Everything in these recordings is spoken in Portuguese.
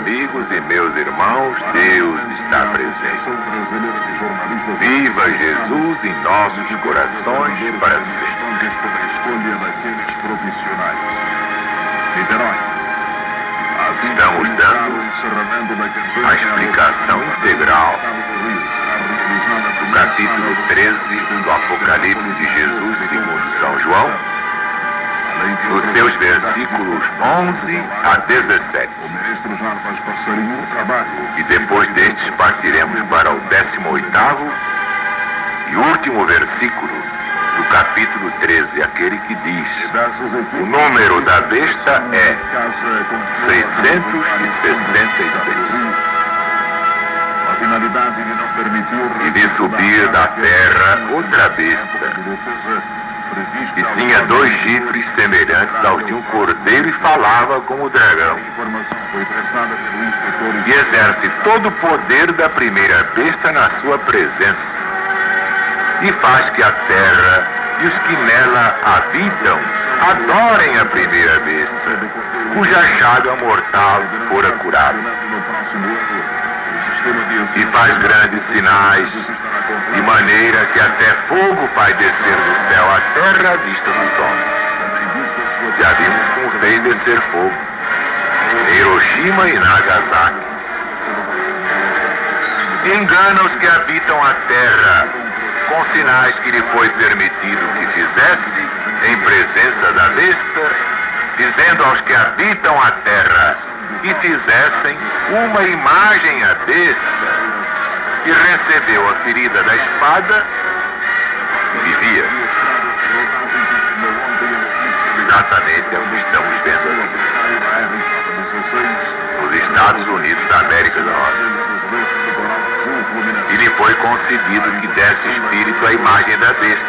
amigos e meus irmãos, Deus está presente. Viva Jesus em nossos corações para sempre. Estamos dando a explicação integral do capítulo 13 do Apocalipse de Jesus segundo São João, nos seus versículos 11 a 17. E depois destes partiremos para o 18º e último versículo do capítulo 13, aquele que diz: o número da besta é 666. E de subir da terra outra besta, que tinha 2 chifres semelhantes aos de um cordeiro e falava como o dragão. E exerce todo o poder da primeira besta na sua presença. E faz que a terra e os que nela habitam adorem a primeira besta, cuja chaga mortal fora curada. E faz grandes sinais, de maneira que até fogo faz descer do céu a terra à vista dos homens. Já vimos como fez descer fogo em Hiroshima e Nagasaki. Engana os que habitam a terra com sinais que lhe foi permitido que fizesse em presença da besta, dizendo aos que habitam a terra que fizessem uma imagem à besta, e recebeu a ferida da espada e vivia. Exatamente é o que estamos vendo aqui nos Estados Unidos da América do Norte. E lhe foi concedido que desse espírito à imagem da besta,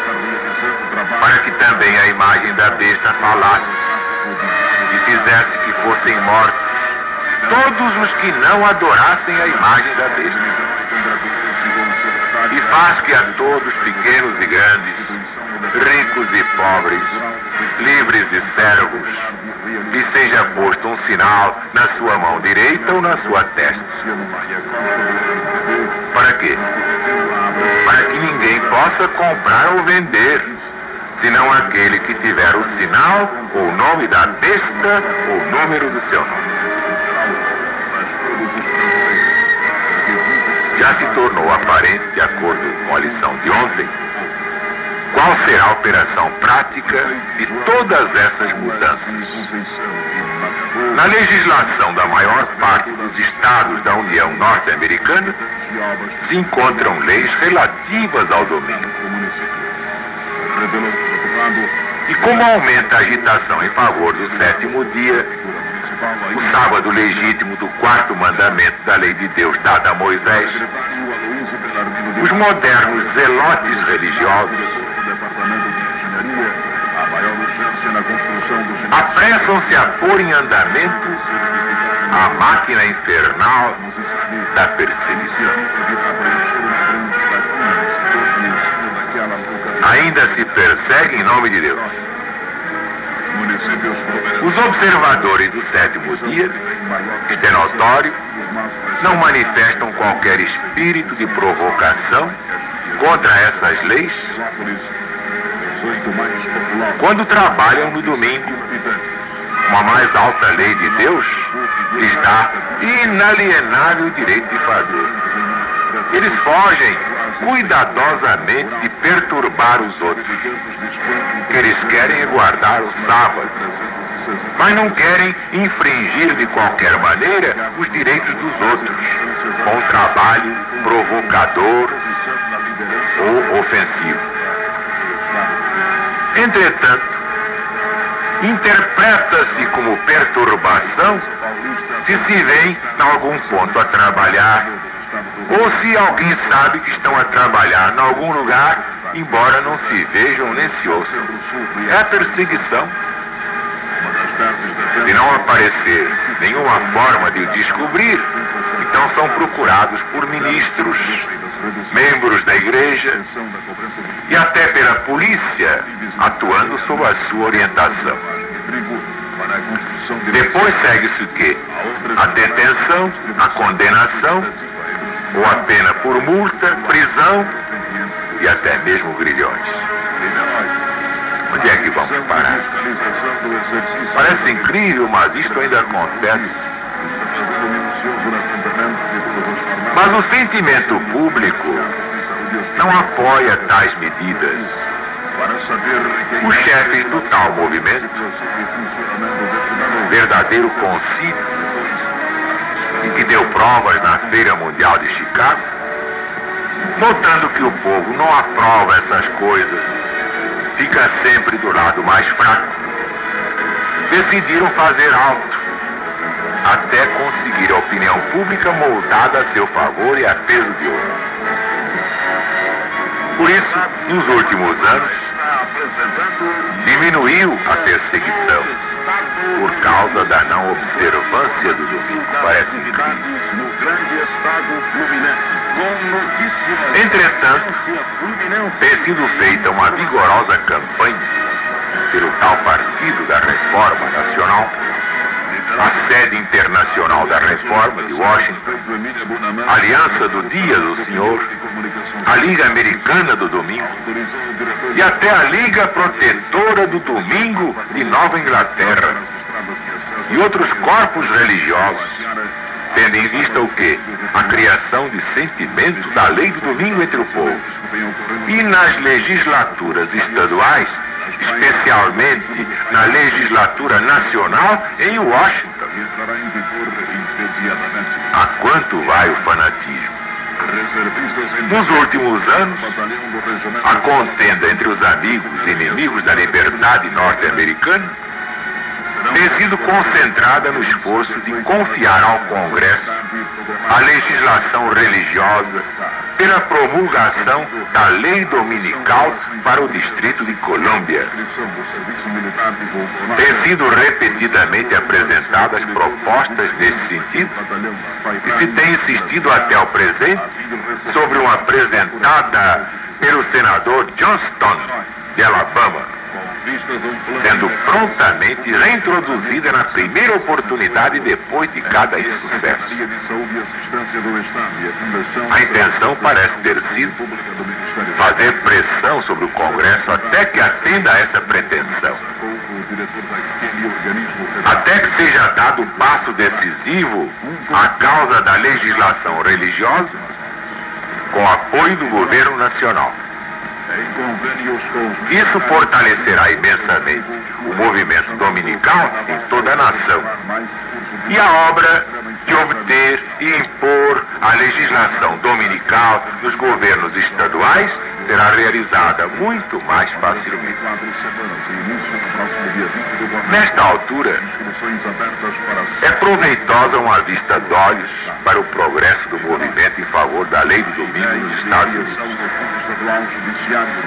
para que também a imagem da besta falasse e fizesse que fossem mortos todos os que não adorassem a imagem da besta. E faz que a todos, pequenos e grandes, ricos e pobres, livres e servos, lhe seja posto um sinal na sua mão direita ou na sua testa. Para quê? Para que ninguém possa comprar ou vender, senão aquele que tiver o sinal ou o nome da besta ou o número do seu nome. Já se tornou aparente, de acordo com a lição de ontem, qual será a operação prática de todas essas mudanças. Na legislação da maior parte dos estados da União Norte-Americana se encontram leis relativas ao domingo. E como aumenta a agitação em favor do 7º dia, o sábado legítimo do 4º mandamento da lei de Deus dada a Moisés, os modernos zelotes religiosos apressam-se a pôr em andamento a máquina infernal da perseguição. Ainda se persegue em nome de Deus. Os observadores do 7º dia, isto é notório, não manifestam qualquer espírito de provocação contra essas leis quando trabalham no domingo. Uma mais alta lei de Deus lhes dá inalienável direito de fazer. Eles fogem cuidadosamente de perturbar os outros. O que eles querem é guardar o sábado, mas não querem infringir de qualquer maneira os direitos dos outros, com um trabalho provocador ou ofensivo. Entretanto, interpreta-se como perturbação se vem em algum ponto a trabalhar, ou se alguém sabe que estão a trabalhar em algum lugar, embora não se vejam nem se ouçam. É a perseguição. Se não aparecer nenhuma forma de o descobrir, então são procurados por ministros, membros da igreja e até pela polícia, atuando sob a sua orientação. Depois segue-se o quê? A detenção, a condenação, ou a pena por multa, prisão e até mesmo grilhões. Onde é que vamos parar? Parece incrível, mas isto ainda acontece. Mas o sentimento público não apoia tais medidas. Os chefes do tal movimento, verdadeiro concílio, e que deu provas na Feira Mundial de Chicago, notando que o povo não aprova essas coisas, fica sempre do lado mais fraco, decidiram fazer alto, até conseguir a opinião pública moldada a seu favor e a peso de ouro. Por isso, nos últimos anos, diminuiu a perseguição por causa da não observância do domingo. Parece incrível. Entretanto, tem sido feita uma vigorosa campanha pelo tal Partido da Reforma Nacional, a sede internacional da Reforma de Washington, a Aliança do Dia do Senhor, a Liga Americana do Domingo e até a Liga Protetora do Domingo de Nova Inglaterra e outros corpos religiosos, tendo em vista o quê? A criação de sentimentos da lei do domingo entre o povo. E nas legislaturas estaduais, especialmente na legislatura nacional em Washington. A quanto vai o fanatismo? Nos últimos anos, a contenda entre os amigos e inimigos da liberdade norte-americana tem sido concentrada no esforço de confiar ao Congresso a legislação religiosa pela promulgação da lei dominical para o Distrito de Colômbia. Têm sido repetidamente apresentadas propostas nesse sentido e se tem insistido até o presente sobre uma apresentada pelo senador Johnston, de Alabama, sendo prontamente reintroduzida na primeira oportunidade depois de cada insucesso. A intenção parece ter sido fazer pressão sobre o Congresso até que atenda a essa pretensão, até que seja dado um passo decisivo à causa da legislação religiosa com apoio do governo nacional. Isso fortalecerá imensamente o movimento dominical em toda a nação. E a obra de obter e impor a legislação dominical nos governos estaduais será realizada muito mais facilmente. Nesta altura, é proveitosa uma vista de olhos para o progresso do movimento em favor da lei do domingo nos Estados Unidos.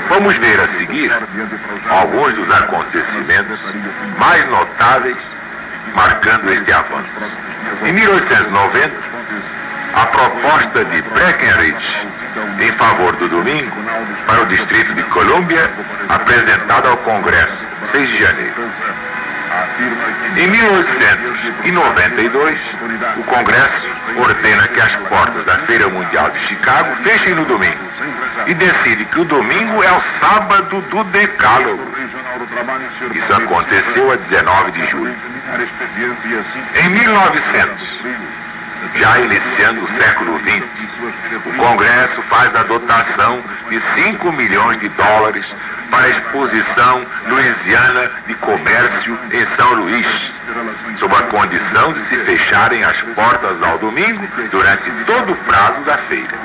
Vamos ver a seguir alguns dos acontecimentos mais notáveis marcando este avanço. Em 1890, a proposta de Breckinridge em favor do domingo para o Distrito de Colômbia, apresentada ao Congresso, 6 de janeiro. Em 1892, o Congresso ordena que as portas da Feira Mundial de Chicago fechem no domingo e decide que o domingo é o sábado do Decálogo. Isso aconteceu a 19 de julho. Em 1900, já iniciando o século XX, o Congresso faz a dotação de 5 milhões de dólares para a exposição Louisiana de Comércio em São Luís, sob a condição de se fecharem as portas ao domingo durante todo o prazo da feira,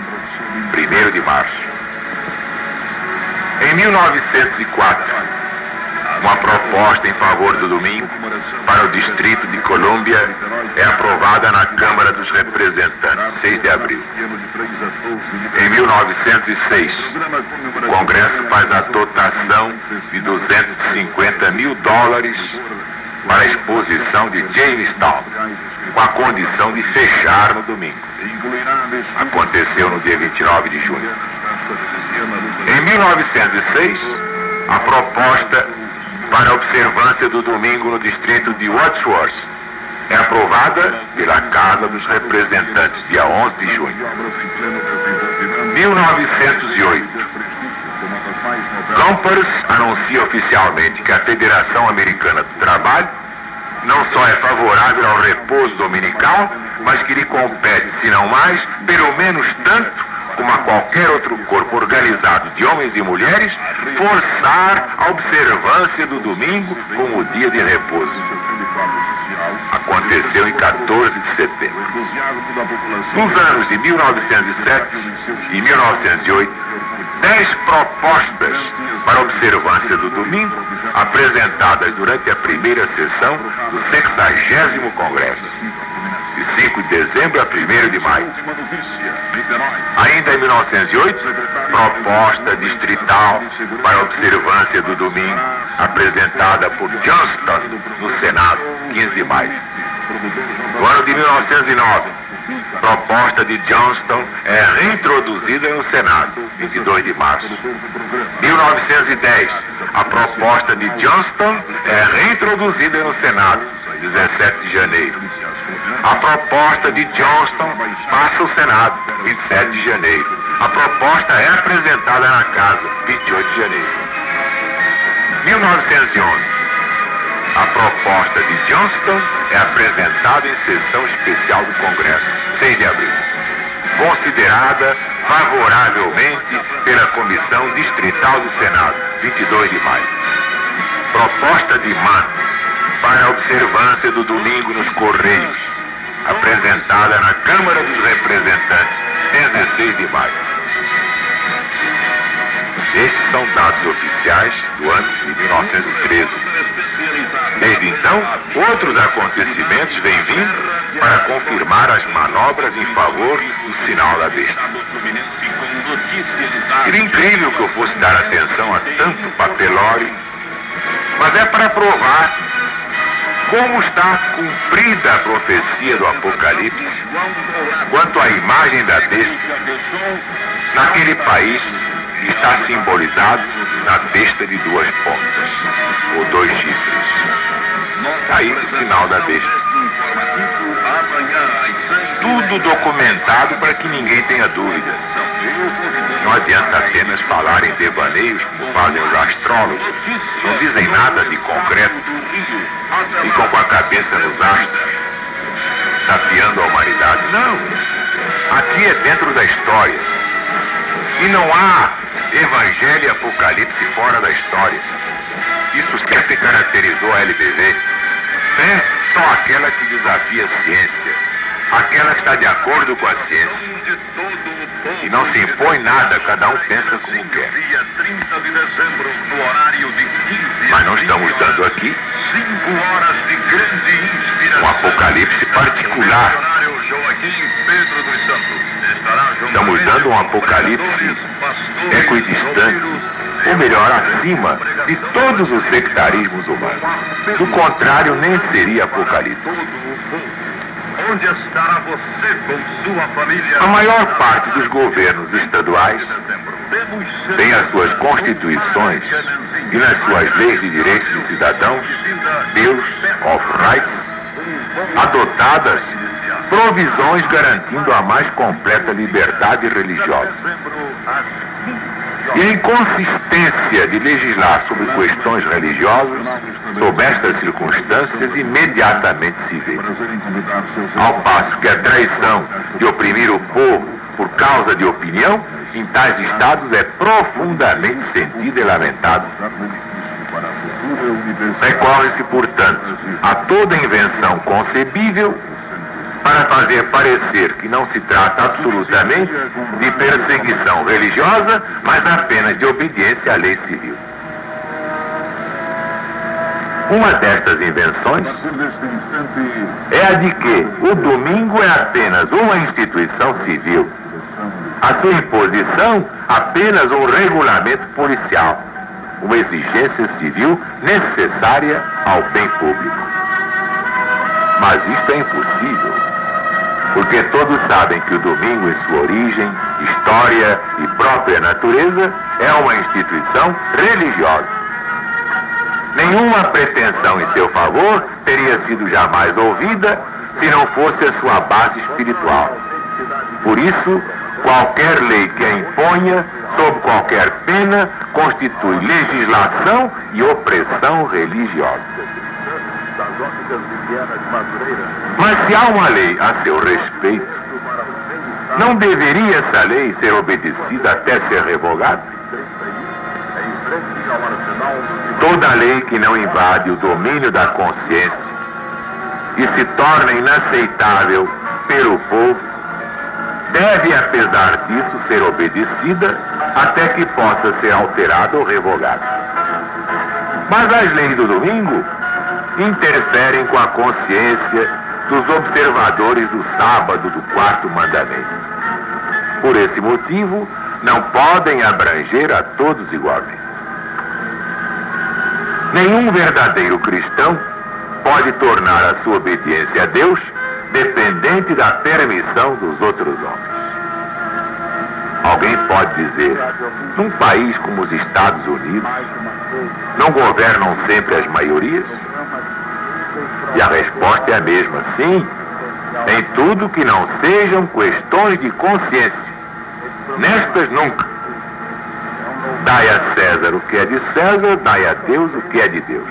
1º de março. Em 1904, uma proposta em favor do domingo para o Distrito de Colômbia é aprovada na Câmara dos Representantes, 6 de abril. Em 1906, o Congresso faz a dotação de 250 mil dólares para a exposição de Jamestown, com a condição de fechar no domingo. Aconteceu no dia 29 de junho. Em 1906, a proposta para a observância do domingo no distrito de Wadsworth É aprovada pela Casa dos Representantes, dia 11 de junho. 1908. Gompers anuncia oficialmente que a Federação Americana do Trabalho não só é favorável ao repouso dominical, mas que lhe compete, se não mais, pelo menos tanto como a qualquer outro corpo organizado de homens e mulheres, forçar a observância do domingo como dia de repouso. Aconteceu em 14 de setembro. Nos anos de 1907 e 1908, 10 propostas para a observância do domingo, apresentadas durante a primeira sessão do 60º Congresso, de 5 de dezembro a 1º de maio. Ainda em 1908, proposta distrital para a observância do domingo, apresentada por Johnston no Senado, 15 de maio. No ano de 1909, proposta de Johnston é reintroduzida no Senado, 22 de março. 1910, a proposta de Johnston é reintroduzida no Senado, 17 de janeiro. A proposta de Johnston passa ao Senado, 27 de janeiro. A proposta é apresentada na Casa, 28 de janeiro. 1911. A proposta de Johnston é apresentada em sessão especial do Congresso, 6 de abril. Considerada favoravelmente pela Comissão Distrital do Senado, 22 de maio. Proposta de Mann para a observância do domingo nos Correios, apresentada na Câmara dos Representantes, 16 de maio. Estes são dados oficiais do ano de 1913. Desde então, outros acontecimentos vêm vindo para confirmar as manobras em favor do sinal da besta. Seria incrível que eu fosse dar atenção a tanto papelório, mas é para provar como está cumprida a profecia do Apocalipse quanto à imagem da besta naquele país que está simbolizado na besta de 2 pontas, ou 2 chifres. Aí o sinal da besta. Tudo documentado para que ninguém tenha dúvida. Não adianta apenas falar em devaneios como fazem os astrólogos. Não dizem nada de concreto. Ficam com a cabeça nos astros, desafiando a humanidade. Não. Aqui é dentro da história. E não há evangelho e apocalipse fora da história. Isso sempre caracterizou a LBV. É só aquela que desafia a ciência, aquela que está de acordo com a ciência. E não se impõe nada, cada um pensa como quer. Mas não estamos dando aqui um apocalipse particular. Estamos dando um apocalipse equidistante, ou melhor, acima de todos os sectarismos humanos. Do contrário, nem seria apocalipse. Onde estará você com sua família? A maior parte dos governos estaduais tem as suas constituições e nas suas leis de direitos de cidadãos, Bills of Rights, adotadas provisões garantindo a mais completa liberdade religiosa. E a inconsistência de legislar sobre questões religiosas, sob estas circunstâncias, imediatamente se vê. Ao passo que a traição de oprimir o povo por causa de opinião, em tais estados é profundamente sentida e lamentada. Recorre-se, portanto, a toda invenção concebível para fazer parecer que não se trata absolutamente de perseguição religiosa, mas apenas de obediência à lei civil. Uma destas invenções é a de que o domingo é apenas uma instituição civil, a sua imposição apenas um regulamento policial, uma exigência civil necessária ao bem público. Mas isto é impossível, porque todos sabem que o domingo, em sua origem, história e própria natureza, é uma instituição religiosa. Nenhuma pretensão em seu favor teria sido jamais ouvida se não fosse a sua base espiritual. Por isso, qualquer lei que a imponha, sob qualquer pena, constitui legislação e opressão religiosa. Mas se há uma lei a seu respeito, não deveria essa lei ser obedecida até ser revogada? Toda lei que não invade o domínio da consciência e se torna inaceitável pelo povo, deve, apesar disso, ser obedecida até que possa ser alterada ou revogada. Mas as leis do domingo interferem com a consciência dos observadores do sábado do quarto mandamento. Por esse motivo, não podem abranger a todos igualmente. Nenhum verdadeiro cristão pode tornar a sua obediência a Deus dependente da permissão dos outros homens. Alguém pode dizer, num país como os Estados Unidos, não governam sempre as maiorias? E a resposta é a mesma, sim, em tudo que não sejam questões de consciência. Nestas nunca. Dai a César o que é de César, dai a Deus o que é de Deus.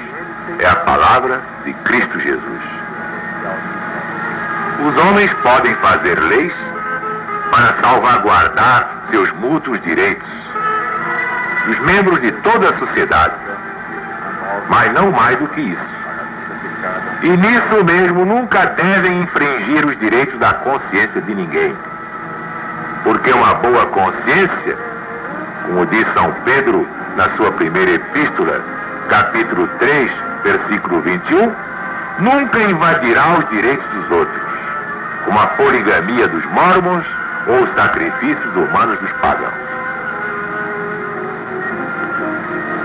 É a palavra de Cristo Jesus. Os homens podem fazer leis para salvaguardar seus mútuos direitos, os membros de toda a sociedade, mas não mais do que isso. E nisso mesmo nunca devem infringir os direitos da consciência de ninguém. Porque uma boa consciência, como diz São Pedro na sua primeira epístola, capítulo 3, versículo 21, nunca invadirá os direitos dos outros, como a poligamia dos mórmons ou os sacrifícios humanos dos pagãos.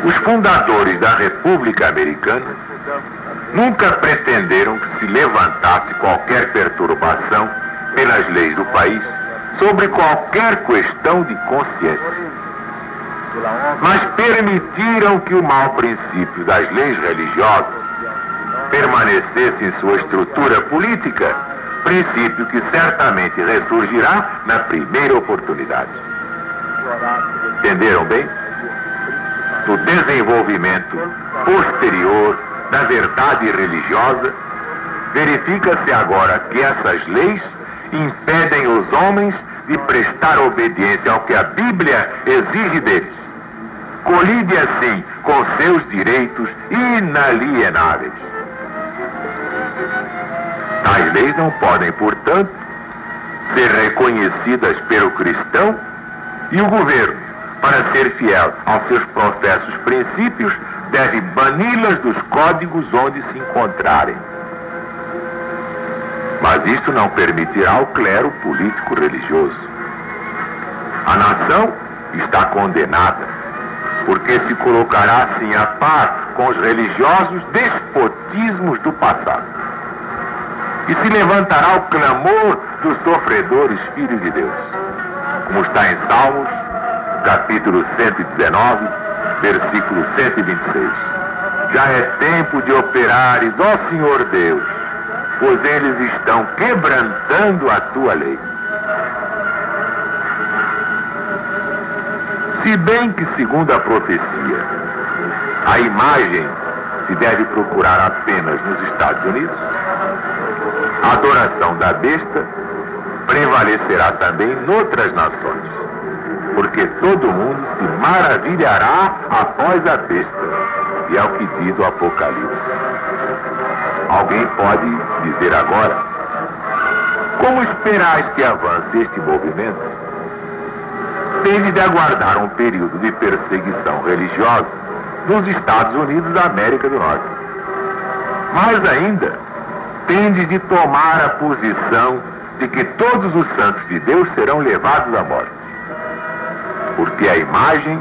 Os fundadores da República Americana nunca pretenderam que se levantasse qualquer perturbação pelas leis do país sobre qualquer questão de consciência. Mas permitiram que o mau princípio das leis religiosas permanecesse em sua estrutura política, princípio que certamente ressurgirá na primeira oportunidade. Entenderam bem? No desenvolvimento posterior da verdade religiosa, verifica-se agora que essas leis impedem os homens de prestar obediência ao que a Bíblia exige deles. Colide assim com seus direitos inalienáveis. Tais leis não podem, portanto, ser reconhecidas pelo cristão, e o governo, para ser fiel aos seus professos princípios, deve bani-las dos códigos onde se encontrarem. Mas isto não permitirá o clero político-religioso. A nação está condenada, porque se colocará assim a par com os religiosos despotismos do passado. E se levantará o clamor dos sofredores filhos de Deus, como está em Salmos, capítulo 119, versículo 126. Já é tempo de operares, ó Senhor Deus, pois eles estão quebrantando a tua lei. Se bem que, segundo a profecia, a imagem se deve procurar apenas nos Estados Unidos, a adoração da besta prevalecerá também noutras nações, porque todo mundo se maravilhará após a besta, e é o que diz o Apocalipse. Alguém pode dizer agora, como esperais que avance este movimento? Tende de aguardar um período de perseguição religiosa nos Estados Unidos da América do Norte. Mais ainda, tende de tomar a posição de que todos os santos de Deus serão levados à morte, porque a imagem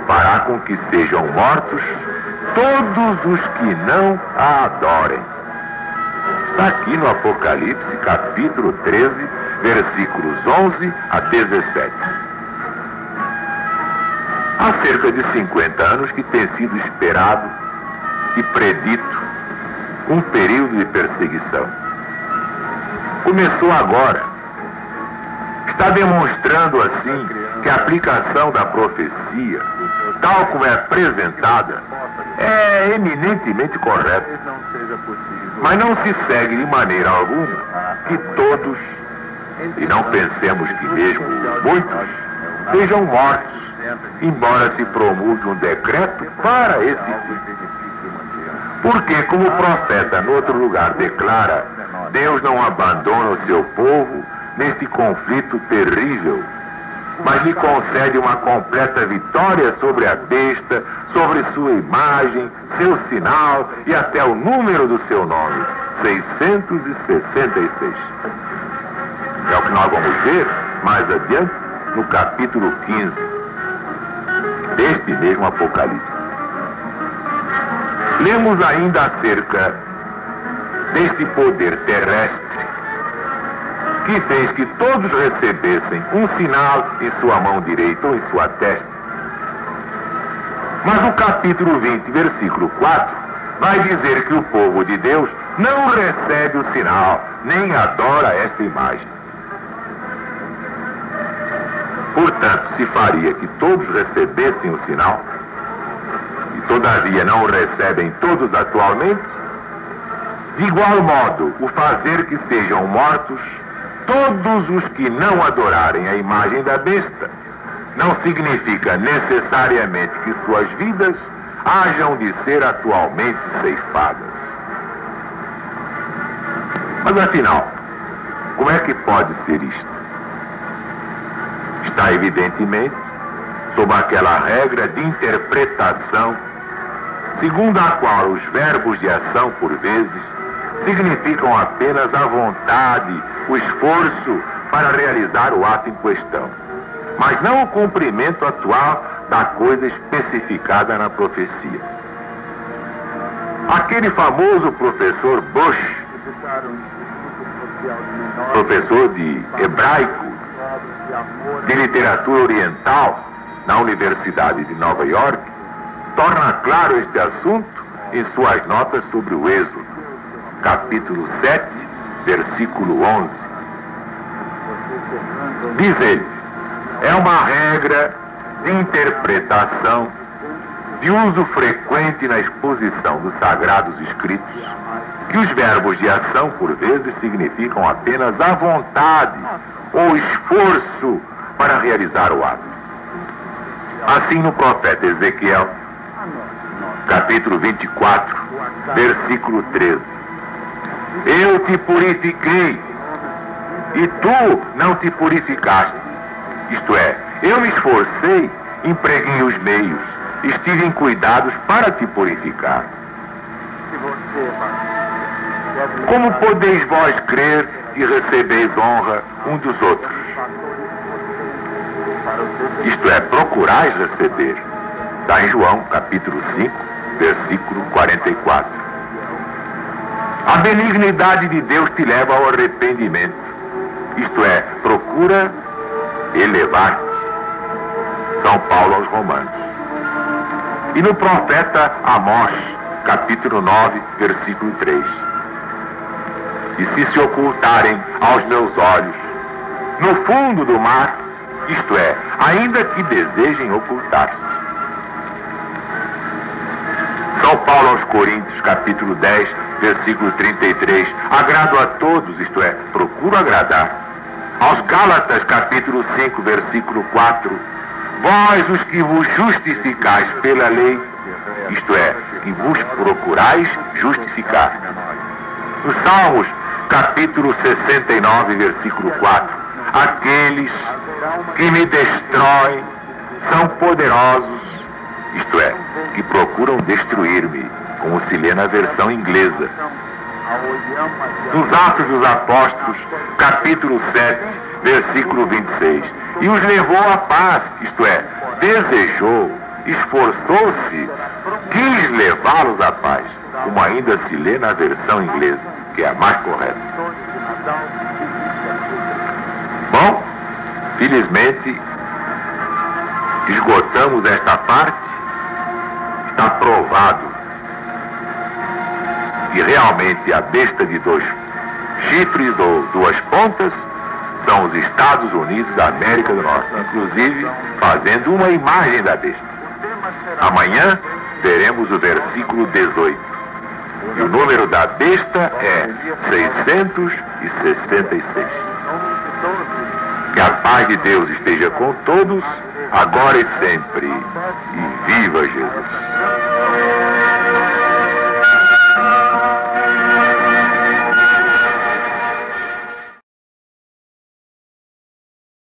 fará com que sejam mortos todos os que não a adorem. Está aqui no Apocalipse, capítulo 13, versículos 11 a 17. Há cerca de 50 anos que tem sido esperado e predito um período de perseguição. Começou agora. Está demonstrando assim que a aplicação da profecia, tal como é apresentada, é eminentemente correta. Mas não se segue de maneira alguma que todos, e não pensemos que mesmo muitos, sejam mortos, embora se promulgue um decreto para esse fim. Porque, como o profeta no outro lugar declara, Deus não abandona o seu povo neste conflito terrível, mas lhe concede uma completa vitória sobre a besta, sobre sua imagem, seu sinal e até o número do seu nome, 666. É o que nós vamos ver mais adiante no capítulo 15 deste mesmo Apocalipse. Lemos ainda acerca deste poder terrestre que fez que todos recebessem um sinal em sua mão direita ou em sua testa. Mas o capítulo 20, versículo 4, vai dizer que o povo de Deus não recebe o sinal, nem adora esta imagem. Portanto, se faria que todos recebessem o sinal, e todavia não o recebem todos atualmente, de igual modo, o fazer que sejam mortos todos os que não adorarem a imagem da besta, não significa necessariamente que suas vidas hajam de ser atualmente ceifadas. Mas afinal, como é que pode ser isto? Está evidentemente sob aquela regra de interpretação, segundo a qual os verbos de ação, por vezes, significam apenas a vontade, o esforço para realizar o ato em questão, mas não o cumprimento atual da coisa especificada na profecia. Aquele famoso professor Bush, professor de hebraico, de literatura oriental, na Universidade de Nova York, torna claro este assunto em suas notas sobre o Êxodo, capítulo 7, versículo 11. Diz ele, é uma regra de interpretação, de uso frequente na exposição dos Sagrados Escritos, que os verbos de ação, por vezes, significam apenas a vontade ou esforço para realizar o ato. Assim, no profeta Ezequiel, capítulo 24, versículo 13. Eu te purifiquei, e tu não te purificaste. Isto é, eu me esforcei, empreguei os meios, estive em cuidados para te purificar. Como podeis vós crer e recebeis honra um dos outros? Isto é, procurais receber. Está em João, capítulo 5, versículo 44. A benignidade de Deus te leva ao arrependimento. Isto é, procura elevar-te. São Paulo aos Romanos. E no profeta Amós, capítulo 9, versículo 3. E se ocultarem aos meus olhos no fundo do mar, isto é, ainda que desejem ocultar-se. São Paulo aos Coríntios, capítulo 10, versículo 33, agrado a todos, isto é, procuro agradar. Aos Gálatas, capítulo 5, versículo 4, vós os que vos justificais pela lei, isto é, que vos procurais justificar. Nos Salmos, capítulo 69, versículo 4, aqueles que me destroem são poderosos, isto é, que procuram destruir-me, como se lê na versão inglesa. Nos Atos dos Apóstolos, capítulo 7, versículo 26, e os levou à paz, isto é, desejou, esforçou-se, quis levá-los à paz, como ainda se lê na versão inglesa, que é a mais correta. Bom, felizmente, esgotamos esta parte. Está provado que realmente a besta de 2 chifres ou 2 pontas são os Estados Unidos da América do Norte, inclusive fazendo uma imagem da besta. Amanhã veremos o versículo 18. E o número da besta é 666. Que a paz de Deus esteja com todos, agora e sempre. E viva Jesus!